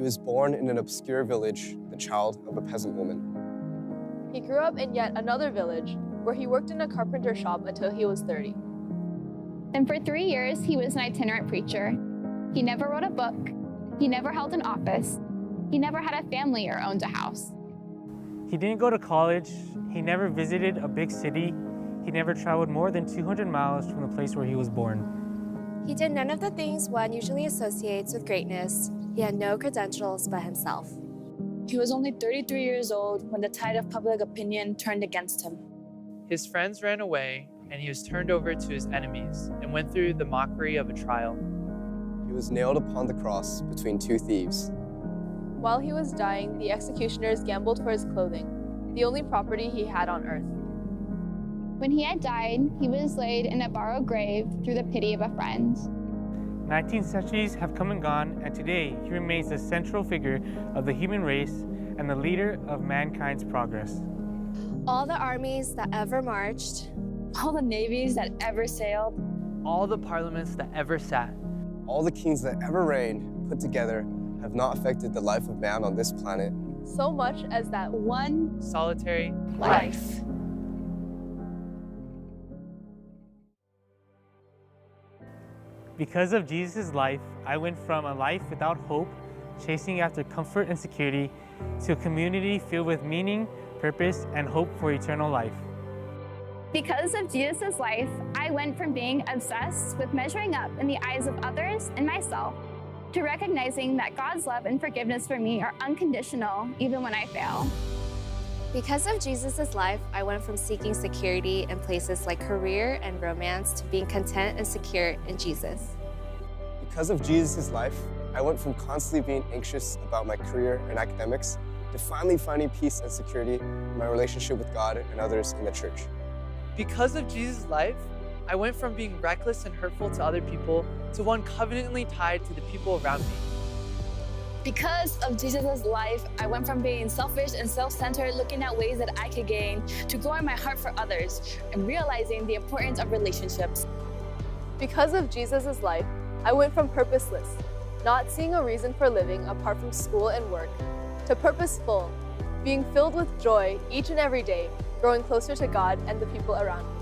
He was born in an obscure village, the child of a peasant woman. He grew up in yet another village, where he worked in a carpenter shop until he was 30. And for 3 years, he was an itinerant preacher. He never wrote a book. He never held an office. He never had a family or owned a house. He didn't go to college. He never visited a big city. He never traveled more than 200 miles from the place where he was born. He did none of the things one usually associates with greatness. He had no credentials but himself. He was only 33 years old when the tide of public opinion turned against him. His friends ran away, and he was turned over to his enemies and went through the mockery of a trial. He was nailed upon the cross between two thieves. While he was dying, the executioners gambled for his clothing, the only property he had on earth. When he had died, he was laid in a borrowed grave through the pity of a friend. 19 centuries have come and gone, and today he remains the central figure of the human race and the leader of mankind's progress. All the armies that ever marched, All the navies that ever sailed, All the parliaments that ever sat, all the kings that ever reigned, put together, have not affected the life of man on this planet So much as that one solitary life. Because of Jesus' life, I went from a life without hope, chasing after comfort and security, to a community filled with meaning, purpose, and hope for eternal life. Because of Jesus' life, I went from being obsessed with measuring up in the eyes of others and myself to recognizing that God's love and forgiveness for me are unconditional even when I fail. Because of Jesus' life, I went from seeking security in places like career and romance to being content and secure in Jesus. Because of Jesus' life, I went from constantly being anxious about my career and academics to finally finding peace and security in my relationship with God and others in the church. Because of Jesus' life, I went from being reckless and hurtful to other people to one covenantly tied to the people around me. Because of Jesus' life, I went from being selfish and self-centered, looking at ways that I could gain, to growing my heart for others and realizing the importance of relationships. Because of Jesus' life, I went from purposeless, not seeing a reason for living apart from school and work, to purposeful, being filled with joy each and every day, growing closer to God and the people around me.